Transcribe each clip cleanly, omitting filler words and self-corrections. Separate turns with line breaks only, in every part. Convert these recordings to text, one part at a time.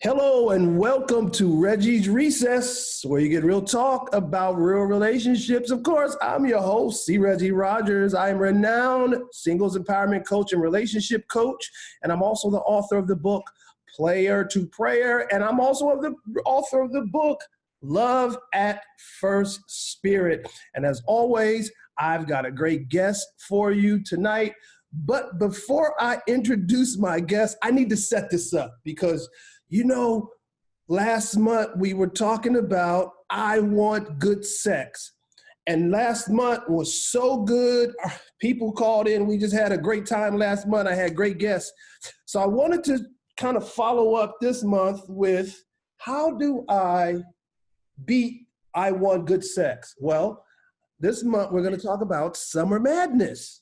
Hello and welcome to Reggie's Recess, where you get real talk about real relationships. Of course, I'm your host, Regi Rodgers. I am a renowned singles empowerment coach and relationship coach, and I'm also the author of the book, Player to Prayer, and I'm also the author of the book, Love at First Spirit. And as always, I've got a great guest for you tonight. But before I introduce my guest, I need to set this up because last month we were talking about I want good sex. And last month was so good. People called in. We just had a great time last month. I had great guests. So I wanted to kind of follow up this month with how do I beat I want good sex? Well, this month we're going to talk about summer madness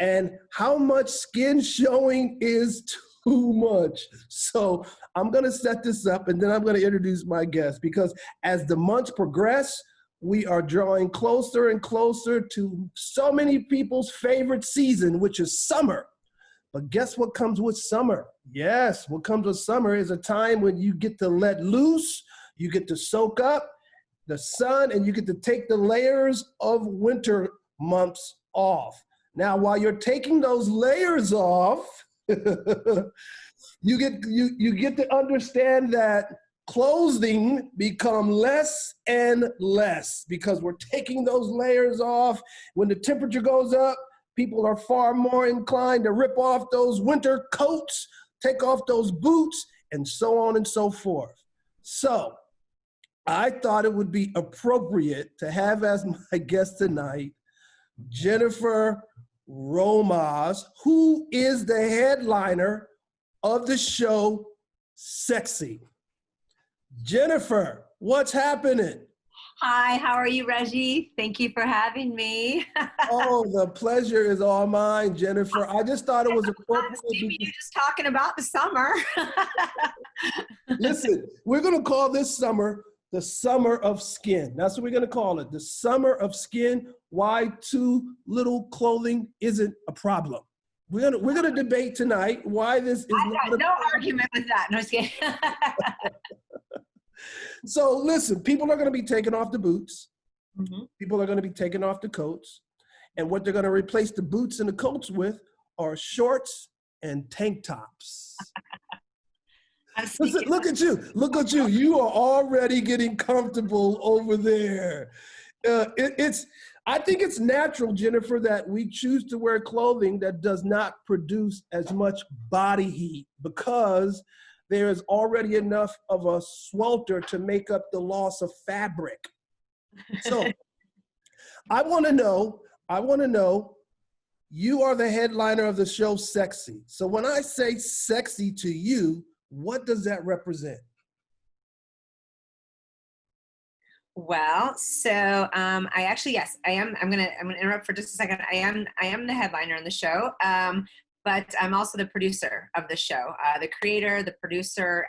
and how much skin showing is too much. So I'm going to set this up and then I'm going to introduce my guest because as the months progress, we are drawing closer and closer to so many people's favorite season, which is summer. But guess what comes with summer? Yes, what comes with summer is a time when you get to let loose, you get to soak up the sun, and you get to take the layers of winter months off. Now, while you're taking those layers off, you get to understand that clothing become less and less because we're taking those layers off. When the temperature goes up, people are far more inclined to rip off those winter coats, take off those boots, and so on and so forth. So I thought it would be appropriate to have as my guest tonight, Jennifer Romas, who is the headliner of the show SEXXY. Jennifer, what's happening?
Hi, how are you, Reggie? Thank you for having me.
Oh, the pleasure is all mine, Jennifer. I just thought it was appropriate.
You're just talking about the summer.
Listen, we're going to call this summer the summer of skin. That's what we're going to call it, the summer of skin. Why too little clothing isn't a problem. We're gonna debate tonight why this is not
no argument with that. No, just kidding.
So listen, people are going to be taking off the boots.
Mm-hmm.
People are going to be taking off the coats. And what they're going to replace the boots and the coats with are shorts and tank tops. Listen, look at you. Look at you. You are already getting comfortable over there. I think it's natural, Jennifer, that we choose to wear clothing that does not produce as much body heat because there is already enough of a swelter to make up the loss of fabric. So I want to know, you are the headliner of the show SEXXY. So when I say sexy to you, what does that represent?
Well, so I actually, yes, I am. I'm gonna interrupt for just a second. I am the headliner on the show, but I'm also the producer of the show, the creator, the producer,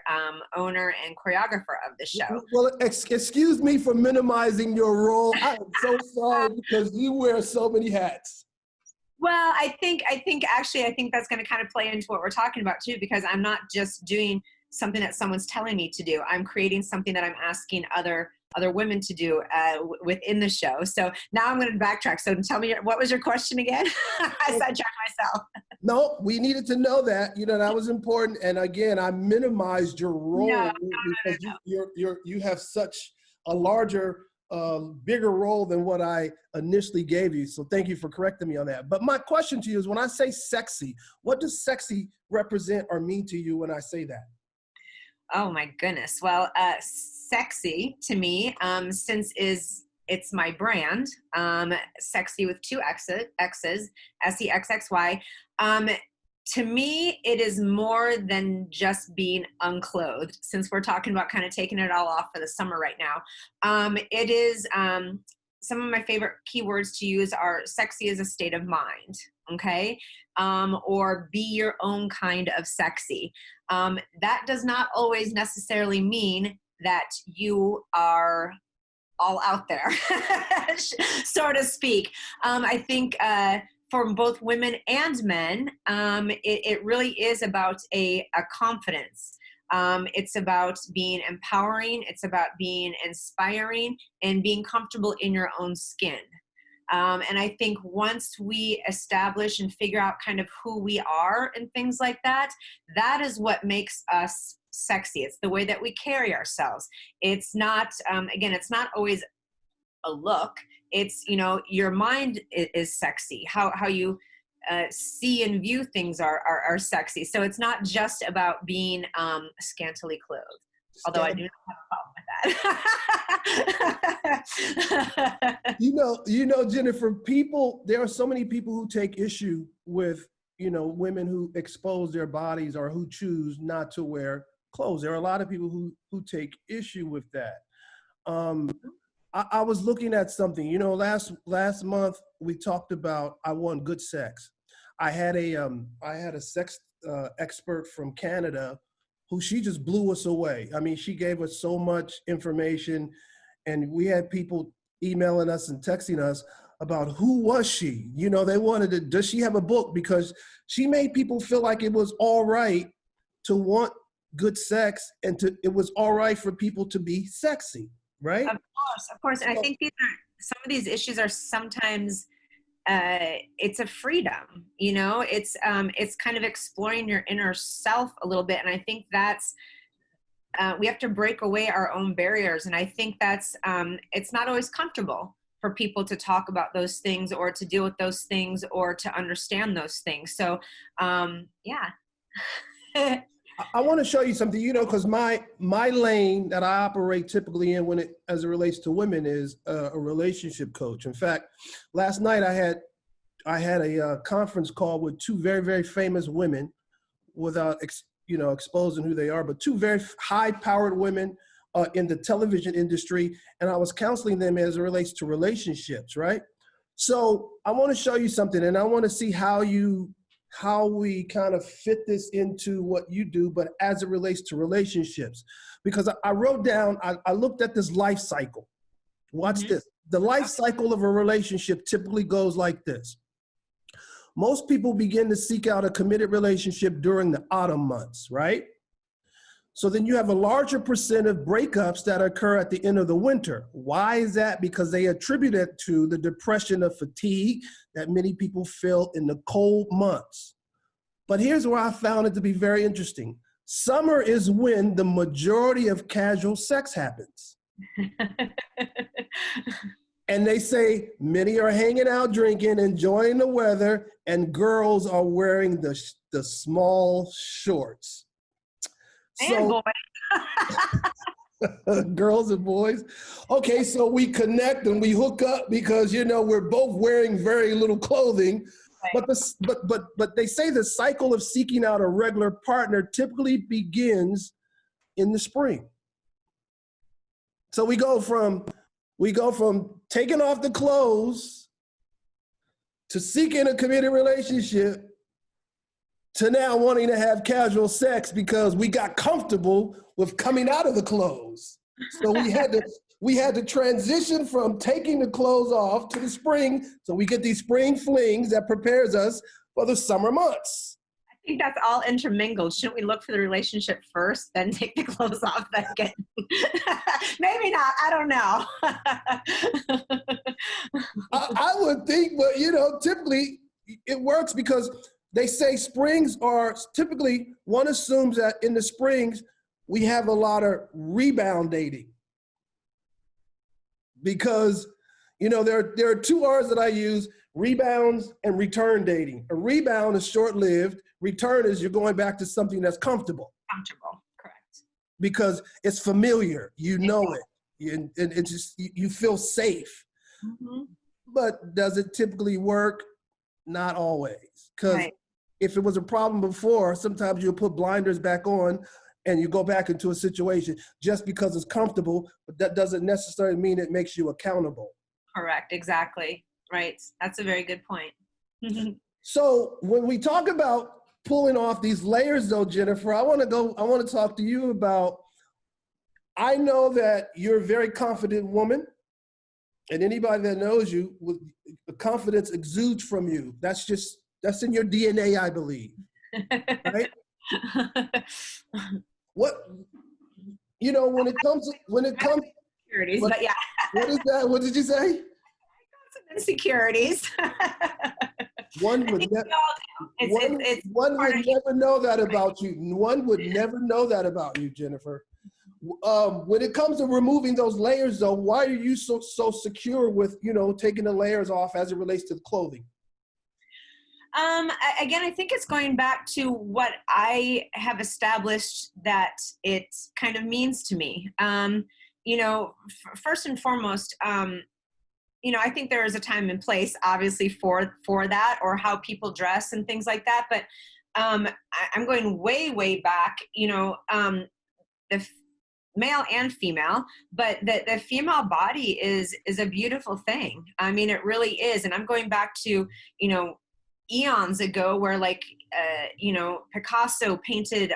owner, and choreographer of the show.
Well, excuse me for minimizing your role. I'm so sorry because you wear so many hats.
Well, I think that's going to kind of play into what we're talking about too, because I'm not just doing something that someone's telling me to do. I'm creating something that I'm asking other women to do within the show. So now I'm going to backtrack. So tell me, what was your question again? I sidetracked myself.
No, we needed to know that. That was important. And again, I minimized your role because you have such a larger, bigger role than what I initially gave you. So thank you for correcting me on that. But my question to you is, when I say sexy, what does sexy represent or mean to you when I say that?
Oh my goodness. Well, sexy to me, since it's my brand, SEXXY with two X's, SEXXY. To me, it is more than just being unclothed, since we're talking about kind of taking it all off for the summer right now. It is, some of my favorite keywords to use are sexy as a state of mind, okay? Or be your own kind of sexy. That does not always necessarily mean that you are all out there, so to speak. I think for both women and men, it really is about a confidence. It's about being empowering. It's about being inspiring and being comfortable in your own skin. And I think once we establish and figure out kind of who we are and things like that, that is what makes us sexy. It's the way that we carry ourselves. It's not, again, it's not always a look. It's, you know, your mind is sexy. How you see and view things are sexy. So it's not just about being scantily clothed. Although I do not have a problem with that.
You know, Jennifer, there are so many people who take issue with, you know, women who expose their bodies or who choose not to wear clothes. There are a lot of people who take issue with that. I was looking at something, you know, last month we talked about, I want good sex. I had a sex expert from Canada who she just blew us away. I mean, she gave us so much information, and we had people emailing us and texting us about who was she? You know, they wanted to, does she have a book? Because she made people feel like it was all right to want good sex and it was all right for people to be sexy, right?
Of course. And I think some of these issues are sometimes, it's a freedom, you know, it's kind of exploring your inner self a little bit. And I think that's, we have to break away our own barriers. And I think that's, it's not always comfortable for people to talk about those things or to deal with those things or to understand those things. So, yeah.
I want to show you something, you know, because my lane that I operate typically in as it relates to women is a relationship coach. In fact, last night I had a conference call with two very, very famous women, without exposing who they are, but two very high-powered women in the television industry, and I was counseling them as it relates to relationships, right? So I want to show you something, and I want to see how we kind of fit this into what you do, but as it relates to relationships. Because I wrote down, I looked at this life cycle. Watch this. The life cycle of a relationship typically goes like this. Most people begin to seek out a committed relationship during the autumn months, right? So then you have a larger percent of breakups that occur at the end of the winter. Why is that? Because they attribute it to the depression of fatigue that many people feel in the cold months. But here's where I found it to be very interesting. Summer is when the majority of casual sex happens. And they say many are hanging out, drinking, enjoying the weather, and girls are wearing the small shorts.
And boys.
Girls and boys. Okay, so we connect and we hook up because, you know, we're both wearing very little clothing. Right. But they say the cycle of seeking out a regular partner typically begins in the spring. So we go from taking off the clothes to seeking a committed relationship to now wanting to have casual sex because we got comfortable with coming out of the clothes. So we had to transition from taking the clothes off to the spring. So we get these spring flings that prepares us for the summer months.
I think that's all intermingled. Shouldn't we look for the relationship first, then take the clothes off, then get? Maybe not. I don't know.
I would think, but you know, typically it works because they say springs are typically, one assumes that in the springs, we have a lot of rebound dating. Because, you know, there are two R's that I use, rebounds and return dating. A rebound is short-lived. Return is you're going back to something that's comfortable.
Comfortable, correct.
Because it's familiar, you know it, and it's just, you feel safe. Mm-hmm. But does it typically work? Not always. Because if it was a problem before, sometimes you'll put blinders back on and you go back into a situation just because it's comfortable, but that doesn't necessarily mean it makes you accountable.
Correct, exactly. Right. That's a very good point.
So when we talk about pulling off these layers though, Jennifer, I want to talk to you about, I know that you're a very confident woman, and anybody that knows you, with confidence exudes from you. That's in your DNA, I believe. Right? what, you know, when it comes,
Insecurities,
what,
but yeah.
what is that? What did you say?
Some insecurities.
One would never. One would never know that about you. One would never know that about you, Jennifer. When it comes to removing those layers, though, why are you so secure with, you know, taking the layers off as it relates to the clothing?
Again, I think it's going back to what I have established that it kind of means to me. You know, first and foremost, you know, I think there is a time and place, obviously, for that, or how people dress and things like that. But I'm going way back. You know, the male and female, but the female body is a beautiful thing. I mean, it really is. And I'm going back to, you know, eons ago, where like you know, Picasso painted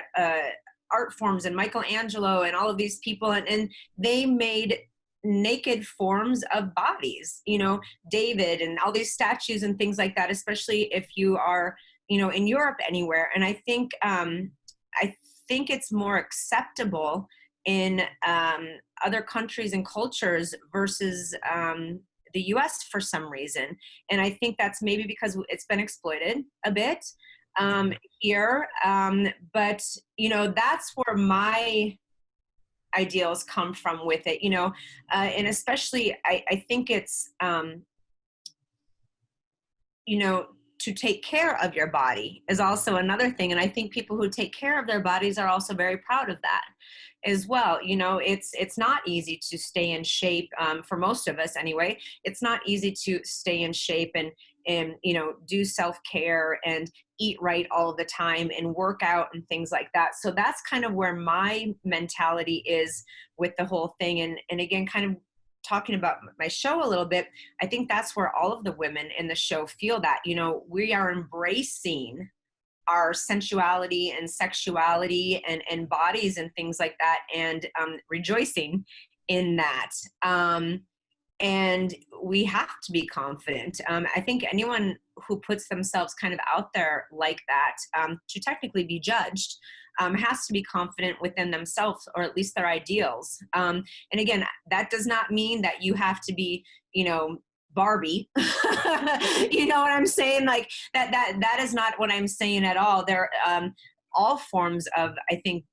art forms, and Michelangelo and all of these people, and they made naked forms of bodies, you know, David and all these statues and things like that, especially if you are, you know, in Europe anywhere. And I think it's more acceptable in other countries and cultures versus the US for some reason. And I think that's maybe because it's been exploited a bit here. But, you know, that's where my ideals come from with it, you know, and especially I think it's, you know, to take care of your body is also another thing. And I think people who take care of their bodies are also very proud of that as well. You know, it's not easy to stay in shape, for most of us anyway. It's not easy to stay in shape and, you know, do self-care and eat right all the time and work out and things like that. So that's kind of where my mentality is with the whole thing. And again, kind of talking about my show a little bit, I think that's where all of the women in the show feel that, you know, we are embracing our sensuality and sexuality and bodies and things like that, and rejoicing in that. And we have to be confident. I think anyone who puts themselves kind of out there like that, to technically be judged, has to be confident within themselves, or at least their ideals. And again, that does not mean that you have to be, you know, Barbie. You know what I'm saying? Like that is not what I'm saying at all. There, all forms of, I think,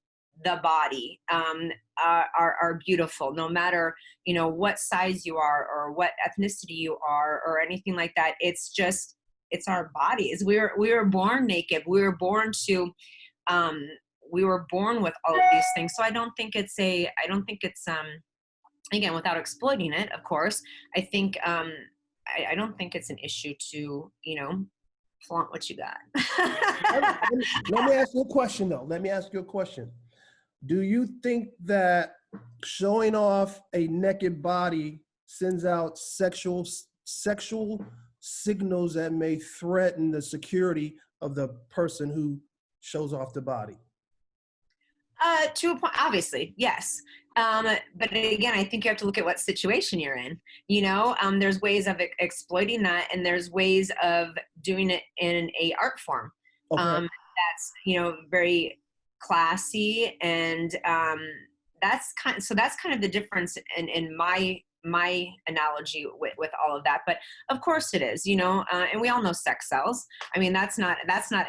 the body are beautiful, no matter, you know, what size you are or what ethnicity you are or anything like that. It's just, it's our bodies. We were born naked. We were born to, we were born with all of these things. So I don't think it's again, without exploiting it, of course, I think, I don't think it's an issue to, you know, flaunt what you got.
Let me ask you a question, though. Let me ask you a question. Do you think that showing off a naked body sends out sexual signals that may threaten the security of the person who shows off the body?
To a point, obviously, yes. But again, I think you have to look at what situation you're in. You know, there's ways of exploiting that, and there's ways of doing it in a art form. Okay. That's, you know, very classy, and that's kind of the difference in my analogy with all of that. But of course it is, you know, and we all know sex sells. I mean, that's not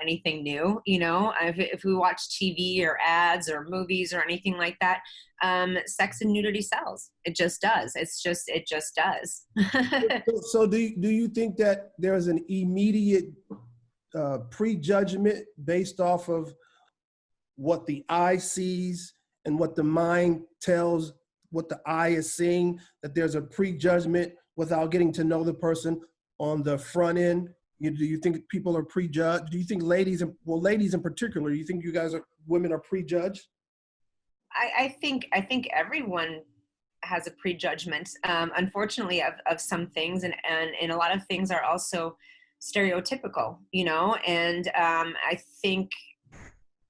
anything new, you know. If we watch TV or ads or movies or anything like that, sex and nudity sells. It just does. It just does.
So do you think that there's an immediate prejudgment based off of what the eye sees and what the mind tells, what the eye is seeing, that there's a prejudgment without getting to know the person on the front end? Do you think people are prejudged? Do you think ladies in particular, do you think women are prejudged?
I think everyone has a prejudgment, unfortunately, of some things, and a lot of things are also stereotypical, you know. And I think,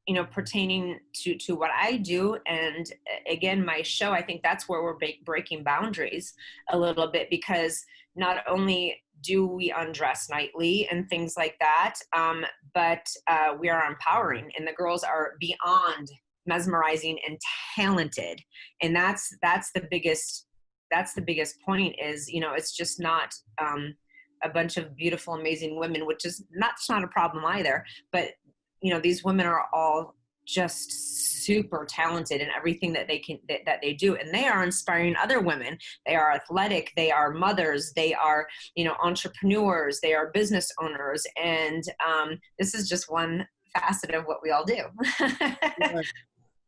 you know, pertaining to what I do, and again, my show, I think that's where we're breaking boundaries a little bit, because not only do we undress nightly and things like that, but we are empowering, and the girls are beyond mesmerizing and talented. And that's the biggest point is, you know, it's just not a bunch of beautiful, amazing women, which is not a problem either. But, you know, these women are all just super talented in everything that they can, that they do. And they are inspiring other women. They are athletic. They are mothers. They are, you know, entrepreneurs. They are business owners. And this is just one facet of what we all do.
Right.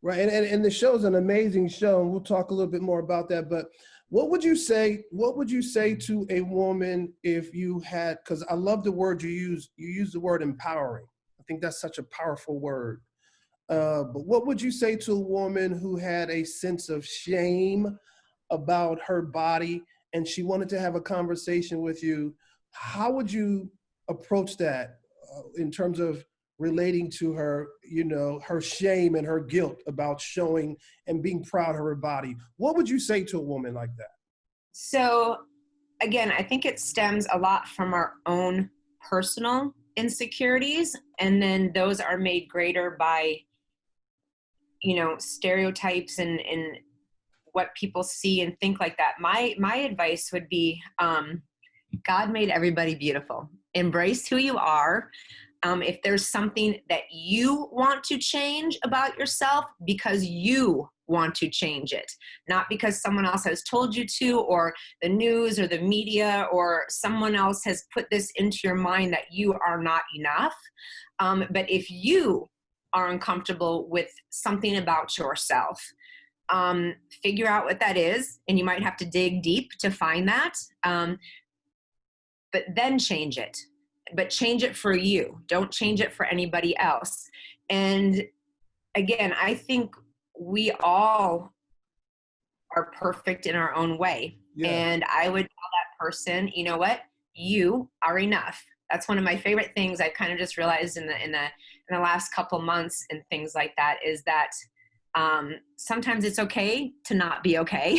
Right. And the show's an amazing show, and we'll talk a little bit more about that. But what would you say to a woman if you had, because I love the word you use the word empowering. I think that's such a powerful word. But what would you say to a woman who had a sense of shame about her body and she wanted to have a conversation with you? How would you approach that in terms of relating to her, you know, her shame and her guilt about showing and being proud of her body? What would you say to a woman like that?
So again, I think it stems a lot from our own personal insecurities, and then those are made greater by, you know, stereotypes and what people see and think like that. My advice would be, God made everybody beautiful. Embrace who you are. If there's something that you want to change about yourself, because you want to change it, not because someone else has told you to, or the news or the media or someone else has put this into your mind that you are not enough. But if you are uncomfortable with something about yourself, figure out what that is, and you might have to dig deep to find that, but then change it. But change it for you. Don't change it for anybody else. And again, I think we all are perfect in our own way. Yeah. And I would tell that person, you know what? You are enough. That's one of my favorite things I've kind of just realized in the last couple months and things like that, is that sometimes it's okay to not be okay.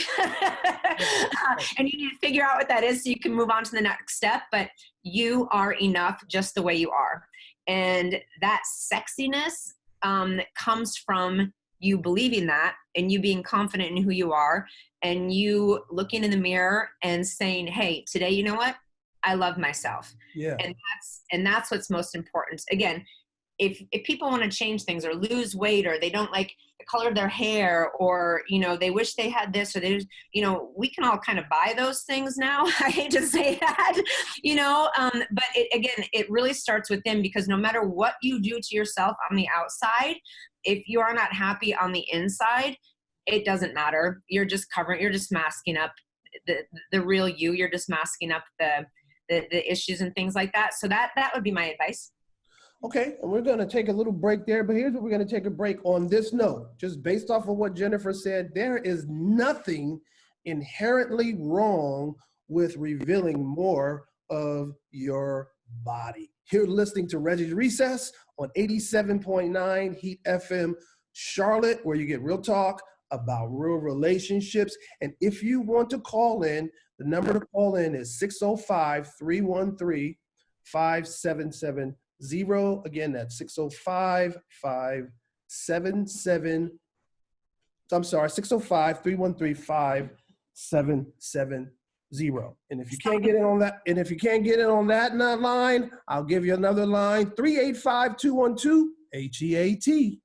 And you need to figure out what that is so you can move on to the next step. But you are enough just the way you are. And that sexiness comes from you believing that, and you being confident in who you are, and you looking in the mirror and saying, hey, today, you know what? I love myself. Yeah. And that's what's most important. Again, if people want to change things or lose weight, or they don't like the color of their hair, or, you know, they wish they had this, or they, you know, we can all kind of buy those things now. I hate to say that, you know, but it really starts with them, because no matter what you do to yourself on the outside, if you are not happy on the inside, it doesn't matter. You're just masking up the real you. You're just masking up the issues and things like that. So that would be my advice.
Okay, and we're going to take a little break there, but here's what we're going to take a break on this note. Just based off of what Jennifer said, there is nothing inherently wrong with revealing more of your body. You're listening to Regi's Recess on 87.9 Heat FM Charlotte, where you get real talk about real relationships. And if you want to call in, the number to call in is 605-313-5770. Again, that's 605-313-5770. And if you can't get in on that, line, I'll give you another line, 385-212-HEAT.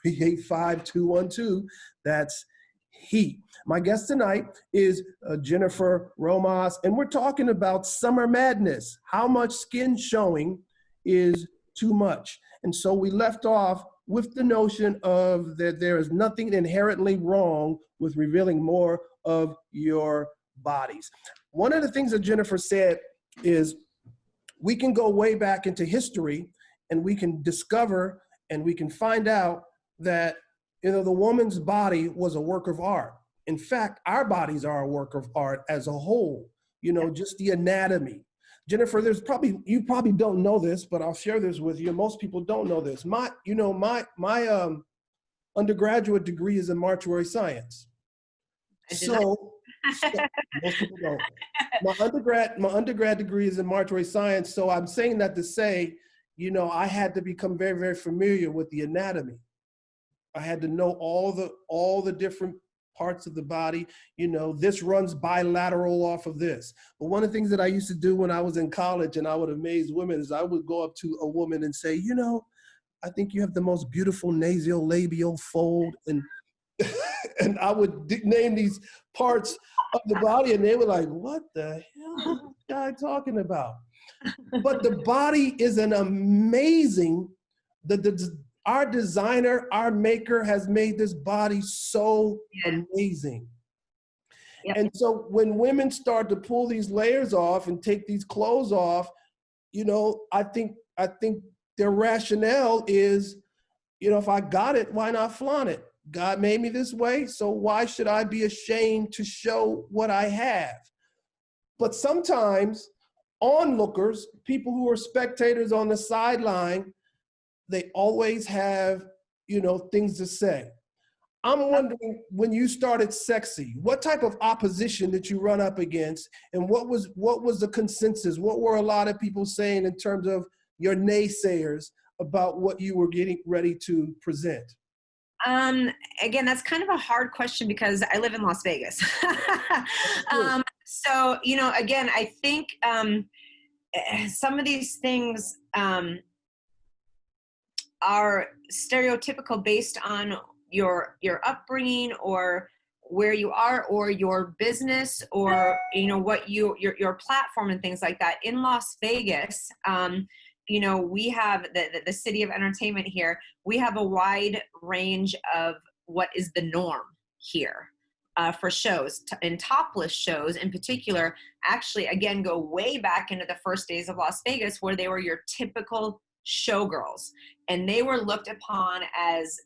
385-212. That's HEAT. My guest tonight is Jennifer Romas, and we're talking about summer madness. How much skin showing is too much? And so we left off with the notion of that there is nothing inherently wrong with revealing more of your bodies. One of the things that Jennifer said is we can go way back into history, and we can discover and we can find out that, you know, the woman's body was a work of art. In fact, our bodies are a work of art as a whole, you know, just the anatomy. Jennifer, you probably don't know this, but I'll share this with you. Most people don't know this. My undergraduate degree is in mortuary science. So most people don't. My undergrad degree is in mortuary science. So I'm saying that to say, you know, I had to become very, very familiar with the anatomy. I had to know all the different parts of the body. You know, this runs bilateral off of this. But one of the things that I used to do when I was in college and I would amaze women is I would go up to a woman and say, you know, I think you have the most beautiful nasolabial fold. And and I would name these parts of the body, and they were like, what the hell is this guy talking about? But the body is an amazing, our designer, our maker has made this body so amazing. Yep. And so when women start to pull these layers off and take these clothes off, you know, I think their rationale is, you know, if I got it, why not flaunt it? God made me this way, so why should I be ashamed to show what I have? But sometimes onlookers, people who are spectators on the sideline, they always have, you know, things to say. I'm wondering, when you started SEXXY, what type of opposition did you run up against, and what was the consensus? What were a lot of people saying in terms of your naysayers about what you were getting ready to present?
Again, that's kind of a hard question because I live in Las Vegas. So, you know, again, I think some of these things are stereotypical based on your upbringing or where you are or your business or, you know, what your platform and things like that. In Las Vegas, you know, we have the city of entertainment here. We have a wide range of what is the norm here for shows. And topless shows in particular actually, again, go way back into the first days of Las Vegas, where they were your typical showgirls. And they were looked upon as,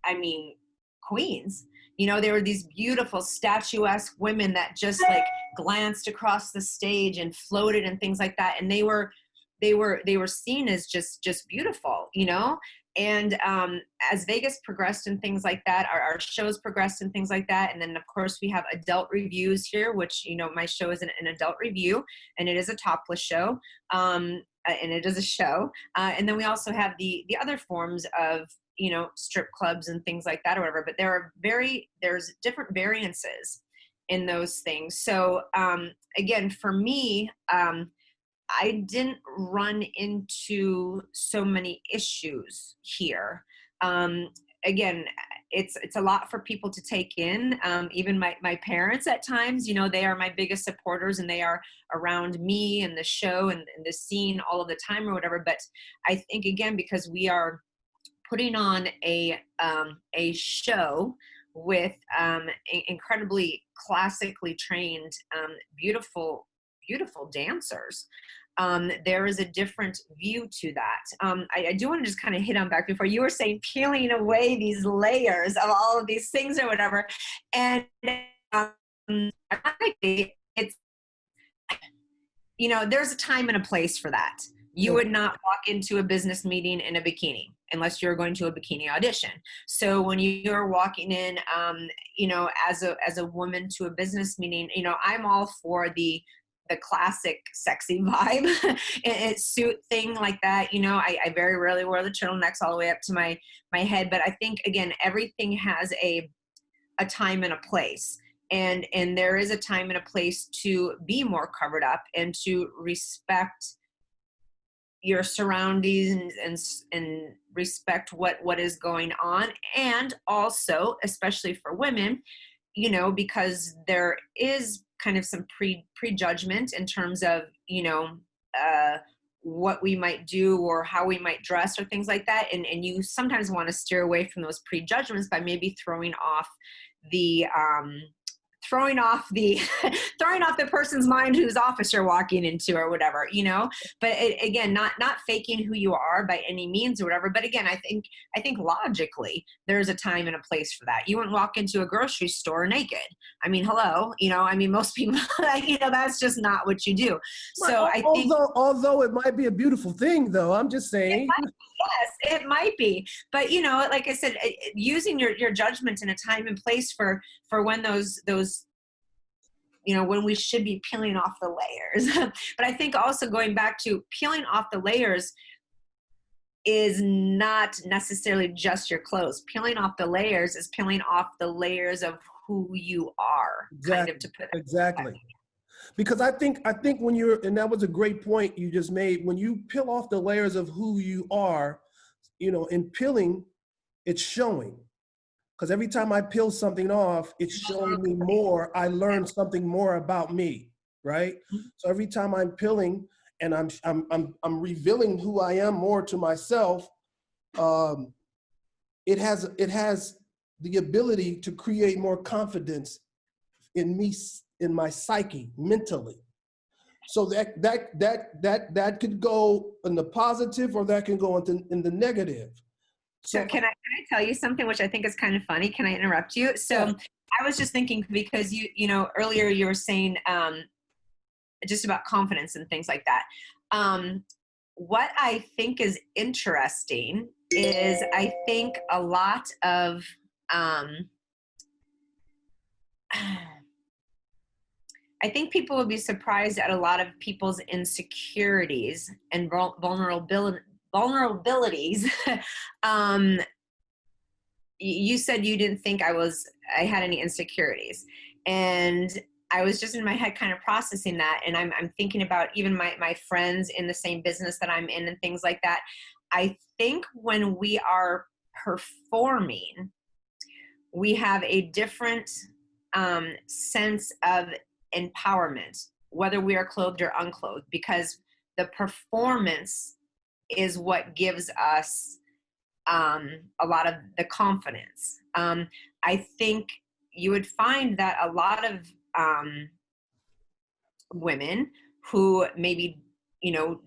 I mean, queens. You know, they were these beautiful statuesque women that just like glanced across the stage and floated and things like that. And they were seen as just beautiful, you know? And as Vegas progressed and things like that, our shows progressed and things like that. And then of course we have adult reviews here, which, you know, my show is an adult review, and it is a topless show. And it is a show. And then we also have the other forms of, you know, strip clubs and things like that or whatever, but there's different variances in those things. So again, for me, I didn't run into so many issues here. Again, it's a lot for people to take in. Even my parents at times, you know, they are my biggest supporters and they are around me and the show and the scene all of the time or whatever. But I think, again, because we are putting on a show with incredibly classically trained, beautiful dancers, there is a different view to that. I do want to just kind of hit on back before you were saying peeling away these layers of all of these things or whatever. And it's, you know, there's a time and a place for that. You would not walk into a business meeting in a bikini unless you're going to a bikini audition. So when you're walking in, you know, as a woman to a business meeting, you know, I'm all for the classic sexy vibe and suit thing like that. You know, I very rarely wear the turtlenecks all the way up to my head, but I think, again, everything has a time and a place. And there is a time and a place to be more covered up and to respect your surroundings and respect what is going on. And also, especially for women, you know, because there is kind of some prejudgment in terms of, you know, what we might do or how we might dress or things like that. And you sometimes want to steer away from those prejudgments by maybe throwing off the person's mind whose office you're walking into or whatever, you know. But again, not faking who you are by any means or whatever. But again, I think logically there's a time and a place for that. You wouldn't walk into a grocery store naked. I mean, hello, you know. I mean, most people, you know, that's just not what you do. So I think,
although it might be a beautiful thing, though, I'm just saying.
Yes, it might be. But, you know, like I said, using your judgment in a time and place for when those, you know, when we should be peeling off the layers. But I think also going back to peeling off the layers, is not necessarily just your clothes. Peeling off the layers is peeling off the layers of who you are, kind of, to put it.
Exactly. Because I think when you're, and that was a great point you just made, when you peel off the layers of who you are, you know, in peeling, it's showing. Because every time I peel something off, it's showing me more. I learn something more about me, right? So every time I'm peeling and I'm revealing who I am more to myself, it has the ability to create more confidence in me, in my psyche, mentally. So that could go in the positive, or that can go in the negative.
So can I tell you something which I think is kind of funny? Can I interrupt you? So
Yeah.
I was just thinking, because you know, earlier you were saying just about confidence and things like that. What I think is interesting is, I think a lot of I think people would be surprised at a lot of people's insecurities and vulnerabilities. You said you didn't think I had any insecurities. And I was just in my head kind of processing that. And I'm thinking about even my friends in the same business that I'm in and things like that. I think when we are performing, we have a different sense of empowerment, whether we are clothed or unclothed, because the performance is what gives us a lot of the confidence. I think you would find that a lot of women who maybe, you know,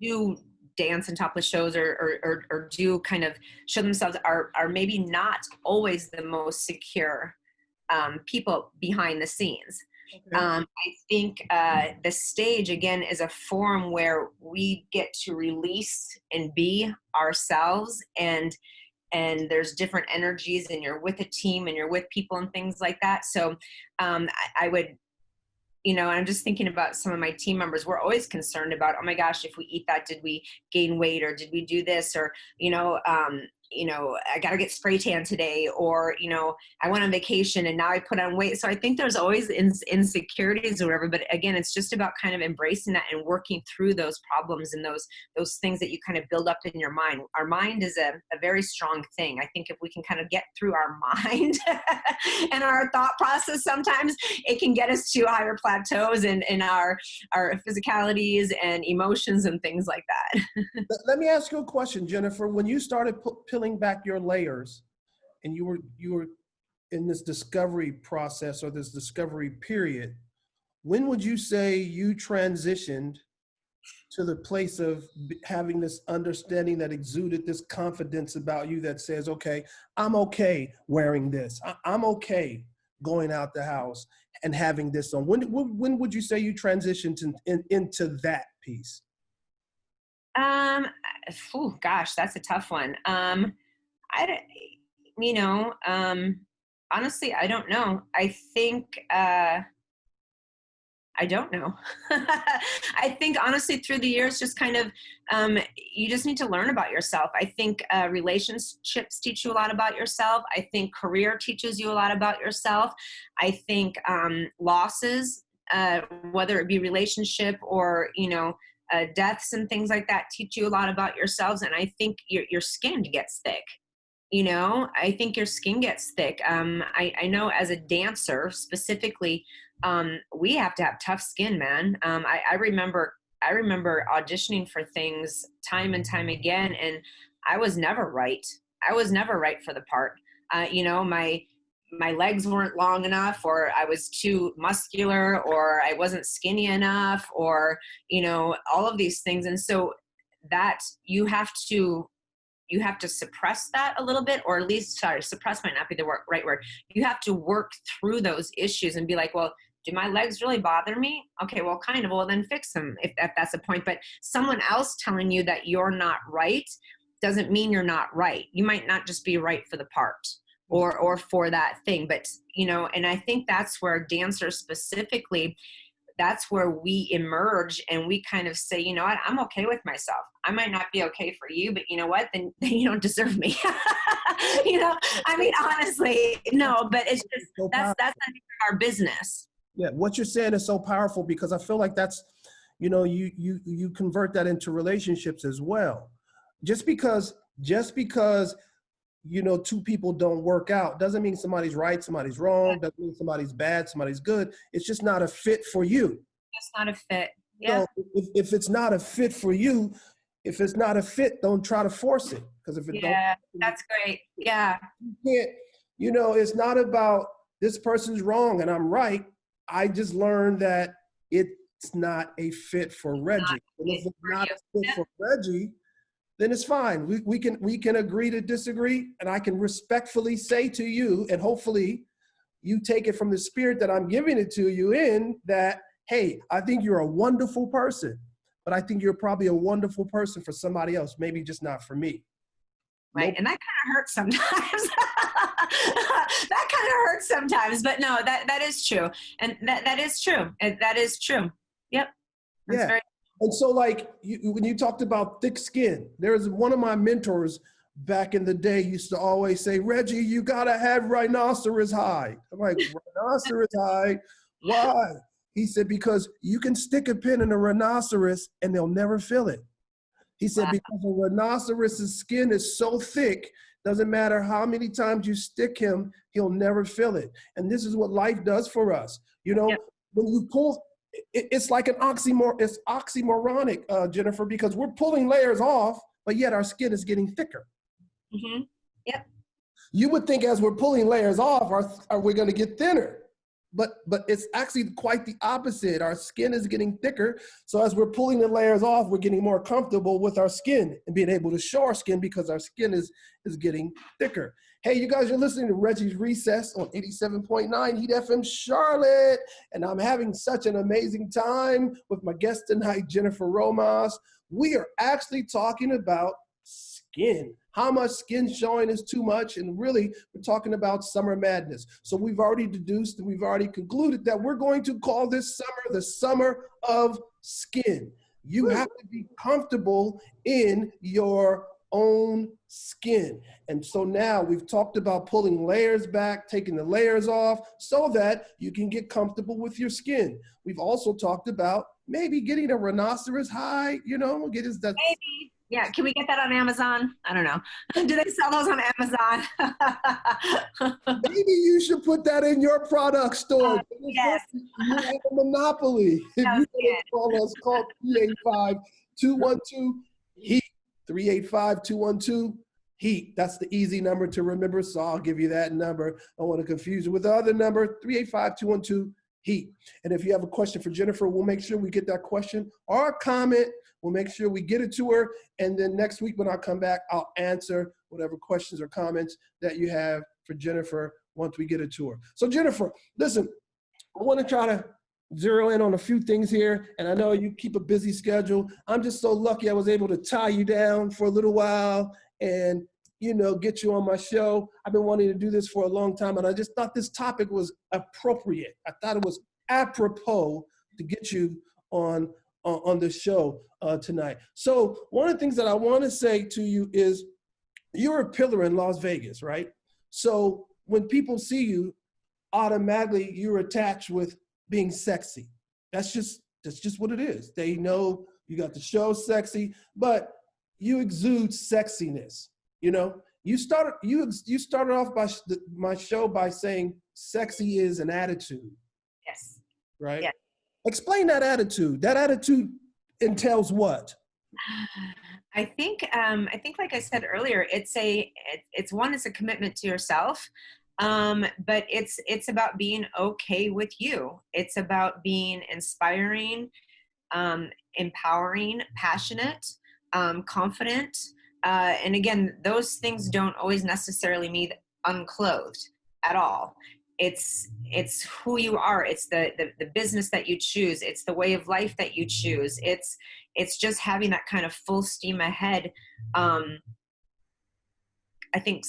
do dance and topless shows or do kind of show themselves are maybe not always the most secure people behind the scenes.
Okay.
I think the stage, again, is a forum where we get to release and be ourselves, and there's different energies, and you're with a team and you're with people and things like that. So I would, you know, I'm just thinking about some of my team members. We're always concerned about, oh my gosh, if we eat that, did we gain weight, or did we do this, or, you know, I got to get spray tan today, or, you know, I went on vacation and now I put on weight. So I think there's always insecurities or whatever, but again, it's just about kind of embracing that and working through those problems and those things that you kind of build up in your mind. Our mind is a very strong thing. I think if we can kind of get through our mind and our thought process, sometimes it can get us to higher plateaus in our physicalities and emotions and things like that.
Let me ask you a question, Jennifer. When you started peeling back your layers, and you were in this discovery process or this discovery period, when would you say you transitioned to the place of having this understanding that exuded this confidence about you that says, okay, I'm okay wearing this. I'm okay going out the house and having this on? When would you say you transitioned into that piece?
Gosh, that's a tough one. Honestly, I don't know. I think, I don't know. I think honestly through the years, just kind of, you just need to learn about yourself. I think relationships teach you a lot about yourself. I think career teaches you a lot about yourself. I think losses, whether it be relationship or, you know, deaths and things like that, teach you a lot about yourselves. And I think your skin gets thick. You know, I think your skin gets thick. I know as a dancer specifically, we have to have tough skin, man. I remember auditioning for things time and time again, and I was never right. I was never right for the part. You know, my legs weren't long enough, or I was too muscular, or I wasn't skinny enough, or, you know, all of these things. And so that you have to suppress that a little bit, or at least, sorry, suppress might not be the right word. You have to work through those issues and be like, well, do my legs really bother me? Okay, well, kind of, well, then fix them if that's the point. But someone else telling you that you're not right doesn't mean you're not right. You might not just be right for the part or for that thing. But, you know, and I think that's where dancers specifically, that's where we emerge and we kind of say, you know what, I'm okay with myself. I might not be okay for you, but you know what, then you don't deserve me. You know, I mean, honestly, no, but it's just, that's our business.
Yeah, what you're saying is so powerful, because I feel like that's, you know, you convert that into relationships as well. Just because, you know, two people don't work out doesn't mean somebody's right, somebody's wrong, doesn't mean somebody's bad, somebody's good. It's just not a fit for you.
It's not a fit. Yeah.
So if it's not a fit for you, if it's not a fit, don't try to force it. Because if it
yeah, that's great. Yeah.
you can't, you know, it's not about this person's wrong and I'm right. I just learned that it's not a fit for Regi. And if it's not a fit for Regi, then it's fine. We can agree to disagree, and I can respectfully say to you, and hopefully you take it from the spirit that I'm giving it to you in, that, hey, I think you're a wonderful person, but I think you're probably a wonderful person for somebody else, maybe just not for me.
Right. Nope. And that kind of hurts sometimes. That kind of hurts sometimes, but no, that is true. And that is true. That is true. Yep. That's
yeah. And so, like, when you talked about thick skin, there's one of my mentors back in the day used to always say, Regi, you got to have rhinoceros hide. I'm like, rhinoceros hide? Why? He said, because you can stick a pin in a rhinoceros and they'll never feel it. He said, because a rhinoceros's skin is so thick, doesn't matter how many times you stick him, he'll never feel it. And this is what life does for us. You know, when you pull, it's like an it's oxymoronic, Jennifer, because we're pulling layers off, but yet our skin is getting thicker.
Mm-hmm. Yep.
You would think as we're pulling layers off, are we going to get thinner? But it's actually quite the opposite. Our skin is getting thicker. So as we're pulling the layers off, we're getting more comfortable with our skin and being able to show our skin because our skin is getting thicker. Hey, you guys, you're listening to Regi's Recess on 87.9 Heat FM Charlotte. And I'm having such an amazing time with my guest tonight, Jennifer Romas. We are actually talking about skin. How much skin showing is too much? And really, we're talking about summer madness. So we've already deduced and we've already concluded that we're going to call this summer the summer of skin. You have to be comfortable in your own skin. And so now we've talked about pulling layers back, taking the layers off so that you can get comfortable with your skin. We've also talked about maybe getting a rhinoceros hide, you know,
maybe. Yeah, can we get that on Amazon? I don't know. Do they sell those on Amazon?
Maybe you should put that in your product store.
Yes.
You have a monopoly. If you call us, call 385-212-HEAT. 385-212-HEAT. That's the easy number to remember, so I'll give you that number. I don't want to confuse you with the other number, 385-212-HEAT. And if you have a question for Jennifer, we'll make sure we get that question or a comment. We'll make sure we get it to her. And then next week when I come back, I'll answer whatever questions or comments that you have for Jennifer once we get it to her. So Jennifer, listen, I want to try to zero in on a few things here. And I know you keep a busy schedule. I'm just so lucky I was able to tie you down for a little while and, you know, get you on my show. I've been wanting to do this for a long time, and I just thought this topic was appropriate. I thought it was apropos to get you on the show tonight. So one of the things that I want to say to you is you're a pillar in Las Vegas, right? So when people see you, automatically you're attached with being sexy. That's just what it is. They know you got the show sexy, but you exude sexiness. You know, you started off by my show by saying sexy is an attitude.
Yes.
Right?
Yeah.
Explain that attitude. That attitude entails what?
I think like I said earlier, it's a commitment to yourself. But it's about being okay with you. It's about being inspiring, empowering, passionate, confident. And again, those things don't always necessarily mean unclothed at all. It's who you are. It's the business that you choose. It's the way of life that you choose. It's just having that kind of full steam ahead. I think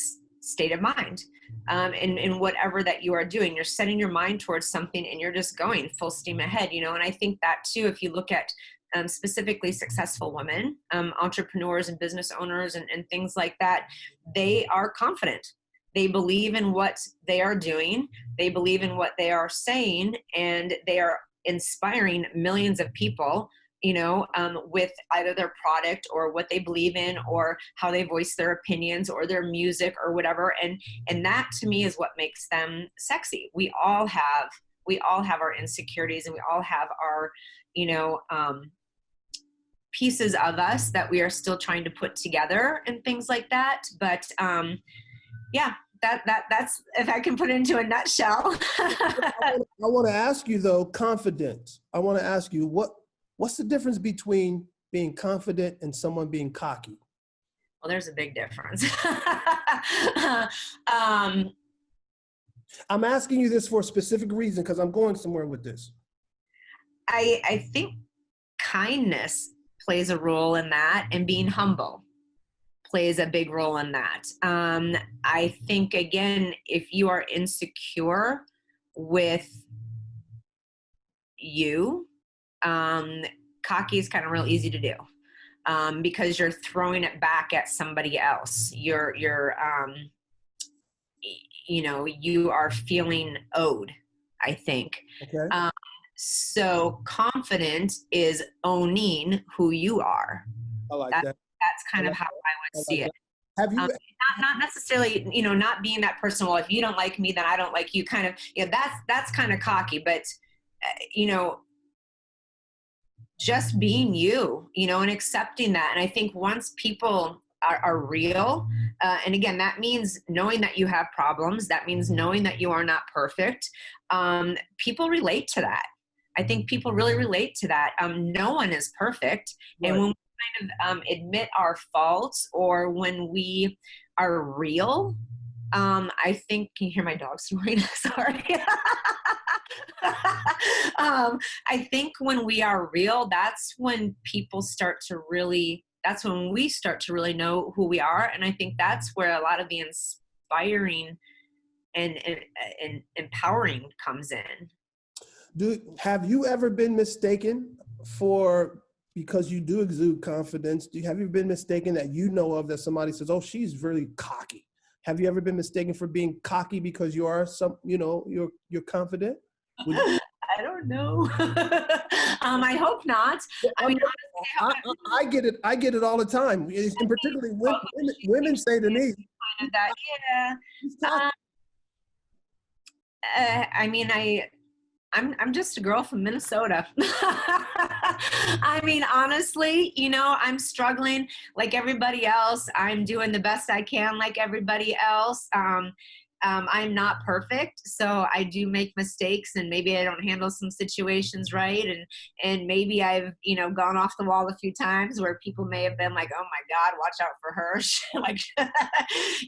state of mind. In whatever that you are doing, you're setting your mind towards something and you're just going full steam ahead, you know. And I think that too, if you look at specifically successful women, entrepreneurs and business owners and things like that, they are confident. They believe in what they are doing. They believe in what they are saying, and they are inspiring millions of people, you know, with either their product or what they believe in or how they voice their opinions or their music or whatever. And that to me is what makes them sexy. We all have our insecurities, and we all have our, you know, pieces of us that we are still trying to put together and things like that. But yeah, that's, if I can put it into a nutshell.
I want to ask you though, confidence. I want to ask you, what's the difference between being confident and someone being cocky?
Well, there's a big difference.
I'm asking you this for a specific reason because I'm going somewhere with this.
I think kindness plays a role in that, and being humble plays a big role in that. I think, again, if you are insecure with you, cocky is kind of real easy to do, because you're throwing it back at somebody else. You're you know, you are feeling owed, I think.
Okay.
So confident is owning who you are.
I like that.
That's kind of how I would see it.
Have you
not necessarily, you know, not being that person, well, if you don't like me, then I don't like you, kind of, you know, that's kind of cocky. But you know, just being you, you know, and accepting that. And I think once people are real, and again, that means knowing that you have problems, that means knowing that you are not perfect, people relate to that. I think people really relate to that. No one is perfect. Right. And when we kind of admit our faults, or when we are real, I think, can you hear my dog snoring? Sorry. I think when we are real, that's when people start to really, that's when we start to really know who we are. And I think that's where a lot of the inspiring and empowering comes in.
Have you ever been mistaken because you do exude confidence? Have you been mistaken that you know of, that somebody says, oh, she's really cocky? Have you ever been mistaken for being cocky because you are you're confident?
I don't know. I hope not. I mean, honestly,
I get it all the time. And particularly women say to me,
that, yeah. I mean, I'm just a girl from Minnesota. I mean, honestly, you know, I'm struggling like everybody else. I'm doing the best I can like everybody else. I'm not perfect, so I do make mistakes, and maybe I don't handle some situations right, and maybe I've, you know, gone off the wall a few times where people may have been like, oh my God, watch out for her, like,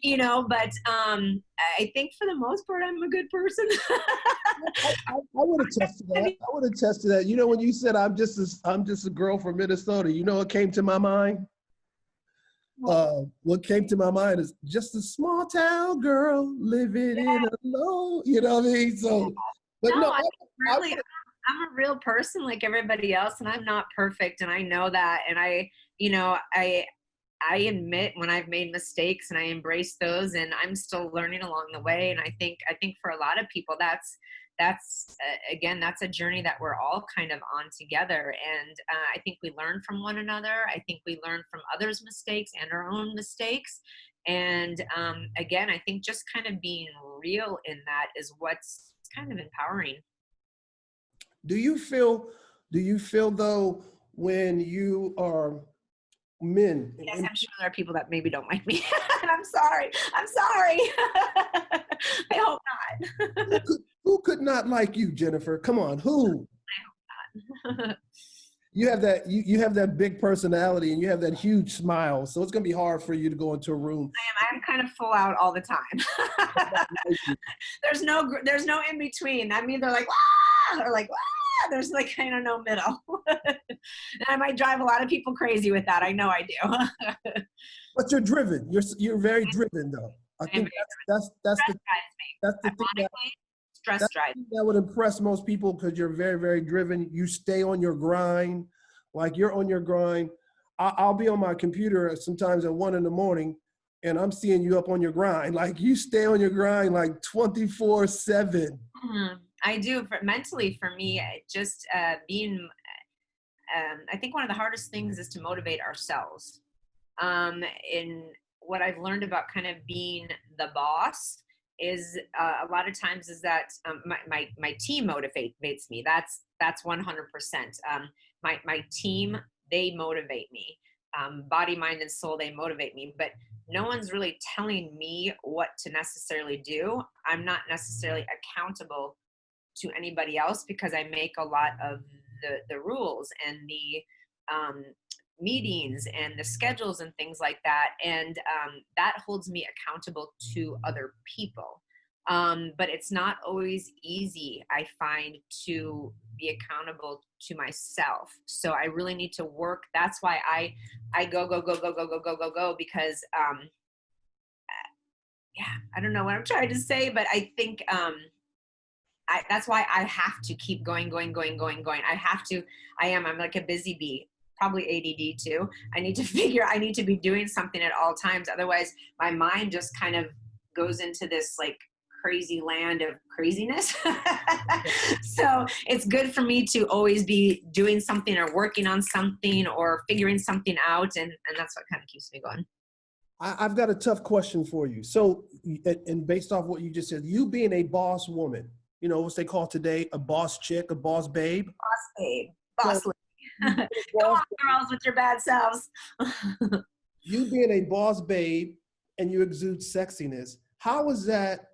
you know. But I think for the most part, I'm a good person.
I would attest to that. I would attest to that. You know, when you said I'm just a girl from Minnesota, you know what came to my mind? What came to my mind is just a small town girl living in a low, you know what I mean? So, but no,
I'm a real person like everybody else, and I'm not perfect, and I know that. And I admit when I've made mistakes, and I embrace those, and I'm still learning along the way. And I think for a lot of people, that's again, that's a journey that we're all kind of on together. And I think we learn from one another. I think we learn from others' mistakes and our own mistakes. And again, I think just kind of being real in that is what's kind of empowering.
Do you feel though, when you are men?
Yes, I'm sure there are people that maybe don't like me. And I'm sorry. I hope not.
Who could not like you, Jennifer? Come on, who?
I hope not.
You have that you have that big personality, and you have that huge smile. So it's gonna be hard for you to go into a room.
I'm kind of full out all the time. There's no in between. I'm either like wah! Or like wah! There's like kind of no middle. And I might drive a lot of people crazy with that. I know I do.
But you're driven. You're very driven though. I
I'm
think that's
stress
the
drives me.
that's the thing that
Ironically, stress
that's
drives.
the thing that would impress most people because you're very, very driven. You stay on your grind, like you're on your grind. I'll be on my computer sometimes at 1 in the morning, and I'm seeing you up on your grind. Like you stay on your grind like 24/7.
I do. Mentally, for me, just being. I think one of the hardest things is to motivate ourselves. In what I've learned about kind of being the boss is a lot of times is that my team motivates me. That's 100%. My team, they motivate me. Body, mind, and soul, they motivate me. But no one's really telling me what to necessarily do. I'm not necessarily accountable to anybody else because I make a lot of the rules and the meetings and the schedules and things like that. And that holds me accountable to other people. But it's not always easy, I find, to be accountable to myself. So I really need to work. That's why I go, because yeah, I don't know what I'm trying to say, but I think that's why I have to keep going. I'm like a busy bee, probably ADD too. I need to be doing something at all times. Otherwise my mind just kind of goes into this like crazy land of craziness. So it's good for me to always be doing something or working on something or figuring something out. And that's what kind of keeps me going.
I've got a tough question for you. So, and based off what you just said, you being a boss woman, you know, what they call today a boss chick, a boss babe.
Boss babe, boss
So,
lady. Go on, girls, with your bad selves.
You being a boss babe and you exude sexiness, how is that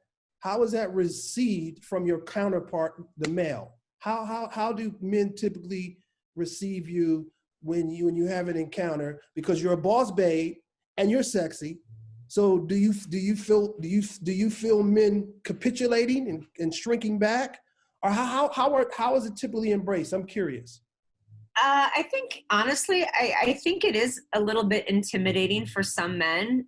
received from your counterpart, the male? How do men typically receive you when you have an encounter? Because you're a boss babe and you're sexy. So do you feel men capitulating and shrinking back? Or how is it typically embraced? I'm curious.
I think honestly, I think it is a little bit intimidating for some men,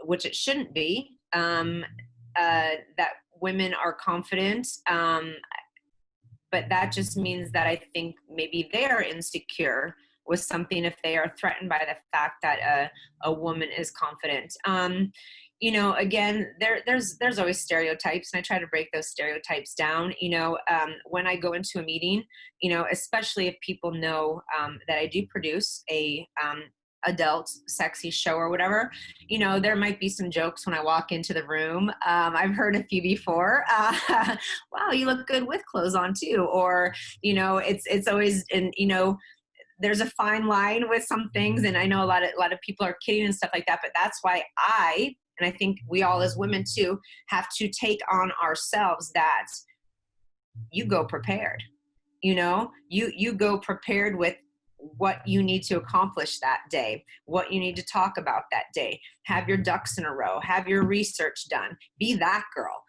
which it shouldn't be, that women are confident. But that just means that I think maybe they are insecure with something if they are threatened by the fact that a woman is confident. You know, again, there's always stereotypes, and I try to break those stereotypes down. You know, when I go into a meeting, you know, especially if people know that I do produce a adult sexy show or whatever, you know, there might be some jokes when I walk into the room. I've heard a few before. Wow, you look good with clothes on too. Or, you know, it's always, and you know, there's a fine line with some things, and I know a lot of people are kidding and stuff like that, but that's why and I think we all as women too have to take on ourselves that you go prepared. You know, you go prepared with what you need to accomplish that day, what you need to talk about that day. Have your ducks in a row, have your research done. Be that girl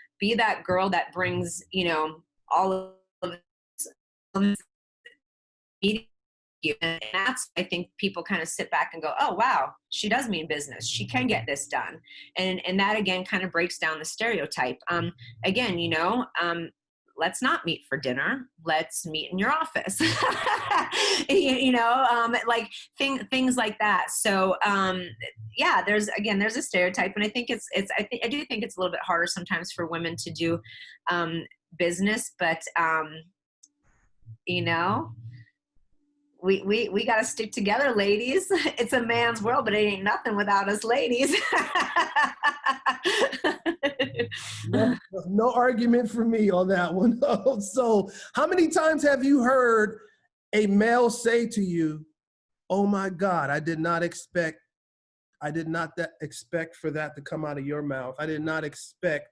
that brings, you know, all of this. And that's, I think people kind of sit back and go, oh, wow, she does mean business. She can get this done. And that again kind of breaks down the stereotype. Again, you know, let's not meet for dinner. Let's meet in your office. you know, like things like that. So yeah, there's a stereotype, and I think I do think it's a little bit harder sometimes for women to do business, but you know, we got to stick together, ladies. It's a man's world, but it ain't nothing without us ladies.
No argument for me on that one. So how many times have you heard a male say to you, oh my God, I did not expect for that to come out of your mouth. I did not expect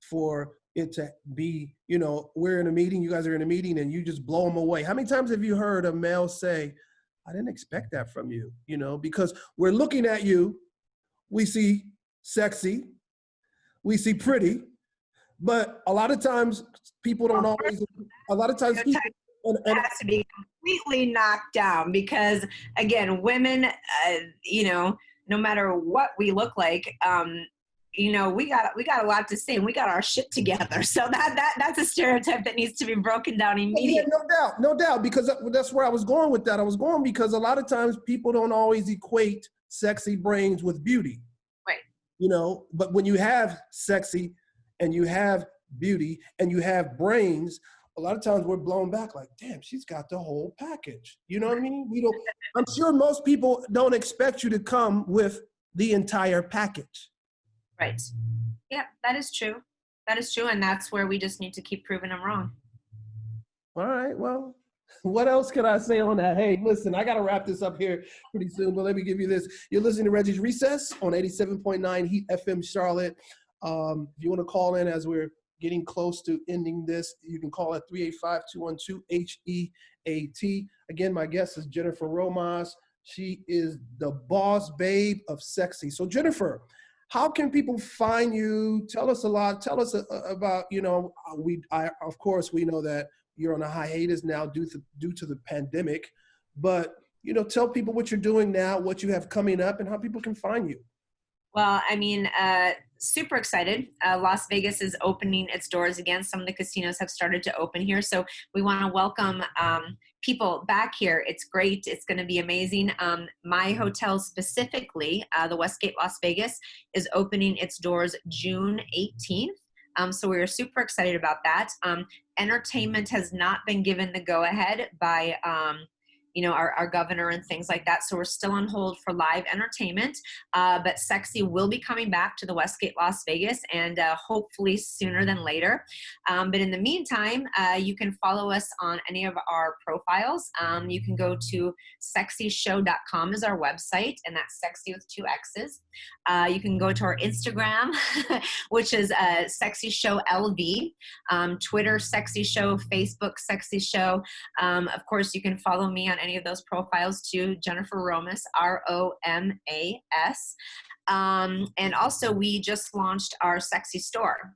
for it to be, you know, we're in a meeting, you guys are in a meeting, and you just blow them away. How many times have you heard a male say, I didn't expect that from you, you know, because we're looking at you, we see sexy, we see pretty, but a lot of times people don't always, a lot of times people,
it has to be completely knocked down because, again, women, you know, no matter what we look like, you know, we got a lot to say, and we got our shit together. So that's a stereotype that needs to be broken down immediately.
Yeah, no doubt, because that's where I was going with that. I was going because a lot of times people don't always equate sexy brains with beauty.
Right.
You know, but when you have sexy and you have beauty and you have brains, a lot of times we're blown back like, damn, she's got the whole package. You know what I mean? You know, I'm sure most people don't expect you to come with the entire package.
Right. Yeah, that is true. That is true. And that's where we just need to keep proving them wrong.
All right. Well, what else can I say on that? Hey, listen, I got to wrap this up here pretty soon, but let me give you this. You're listening to Reggie's Recess on 87.9 Heat FM Charlotte. If you want to call in as we're getting close to ending this, you can call at 385-212-HEAT. Again, my guest is Jennifer Romas. She is the boss babe of SEXXY. So Jennifer, how can people find you? Tell us a lot. Tell us about, you know, of course, we know that you're on a hiatus now due to the pandemic, but, you know, tell people what you're doing now, what you have coming up, and how people can find you.
Well, I mean, super excited. Las Vegas is opening its doors again. Some of the casinos have started to open here. So we want to welcome people back here. It's great. It's going to be amazing. My hotel specifically, the Westgate Las Vegas, is opening its doors June 18th. So we are super excited about that. Entertainment has not been given the go-ahead by you know, our governor and things like that. So we're still on hold for live entertainment, but SEXXY will be coming back to the Westgate Las Vegas, and hopefully sooner than later. But in the meantime, you can follow us on any of our profiles. You can go to sexxyshow.com is our website, and that's sexy with 2 X's. You can go to our Instagram, which is SEXXY Show LV, Twitter SEXXY Show, Facebook SEXXY Show. Of course, you can follow me on any of those profiles too, Jennifer Romas, ROMAS. And also we just launched our SEXXY store.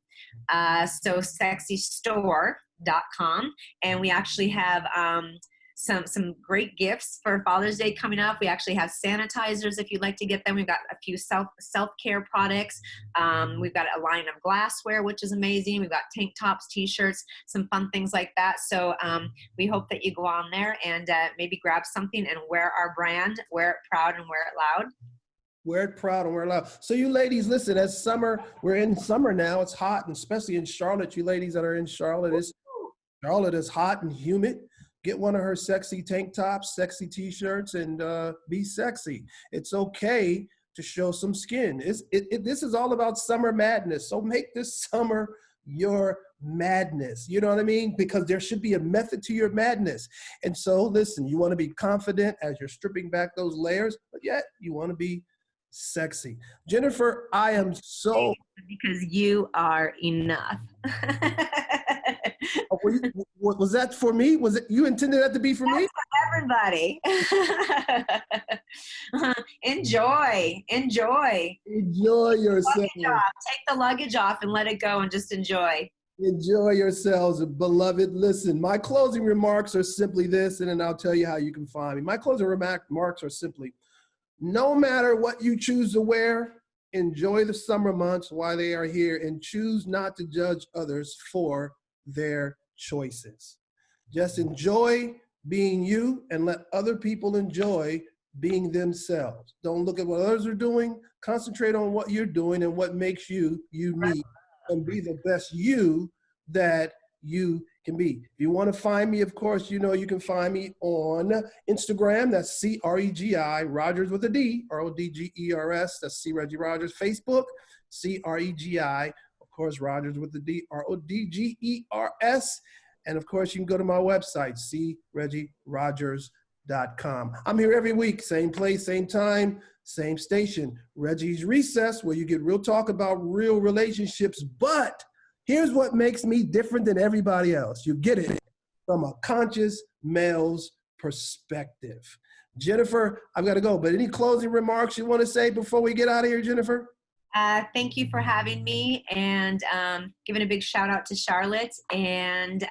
So sexxystore.com. And we actually have some great gifts for Father's Day coming up. We actually have sanitizers if you'd like to get them. We've got a few self-care products. We've got a line of glassware, which is amazing. We've got tank tops, t-shirts, some fun things like that. So we hope that you go on there and maybe grab something and wear our brand, wear it proud and wear it loud.
Wear it proud and wear it loud. So you ladies, listen, as summer, we're in summer now, it's hot, and especially in Charlotte, you ladies that are in Charlotte, Charlotte is hot and humid. Get one of her sexy tank tops, sexy t-shirts, and be sexy. It's okay to show some skin. This is all about summer madness. So make this summer your madness. You know what I mean? Because there should be a method to your madness. And so listen, you want to be confident as you're stripping back those layers, but yet you want to be sexy. Jennifer, I am so...
Because you are enough.
Was that for me? Was it you intended that to be for me?
For everybody. Enjoy
yourself.
Take the luggage off and let it go and just enjoy.
Enjoy yourselves, beloved. Listen, my closing remarks are simply this, and then I'll tell you how you can find me. My closing remarks are simply, no matter what you choose to wear, enjoy the summer months while they are here, and choose not to judge others for their choices. Just enjoy being you and let other people enjoy being themselves. Don't look at what others are doing. Concentrate on what you're doing and what makes you unique, and be the best you that you can be. If you want to find me, of course, you know you can find me on Instagram. That's C-R-E-G-I, Rodgers with a D, R-O-D-G-E-R-S. That's C. Regi Rodgers. Facebook, C-R-E-G-I, of course, Rodgers with the D, R-O-D-G-E-R-S. And of course, you can go to my website, CRegiRodgers.com. I'm here every week, same place, same time, same station. Reggie's Recess, where you get real talk about real relationships. But here's what makes me different than everybody else. You get it from a conscious male's perspective. Jennifer, I've got to go, but any closing remarks you want to say before we get out of here, Jennifer?
Thank you for having me, and giving a big shout out to Charlotte, and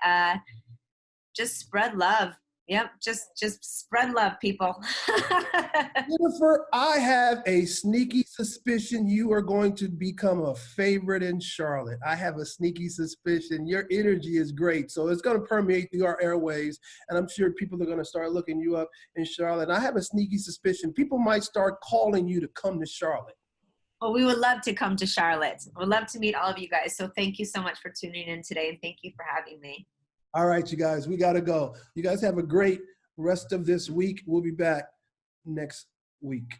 just spread love. Yep. Just spread love, people.
Jennifer, I have a sneaky suspicion you are going to become a favorite in Charlotte. I have a sneaky suspicion. Your energy is great. So it's going to permeate through our airways. And I'm sure people are going to start looking you up in Charlotte. I have a sneaky suspicion people might start calling you to come to Charlotte.
Well, we would love to come to Charlotte. We'd love to meet all of you guys. So thank you so much for tuning in today. And thank you for having me.
All right, you guys, we got to go. You guys have a great rest of this week. We'll be back next week.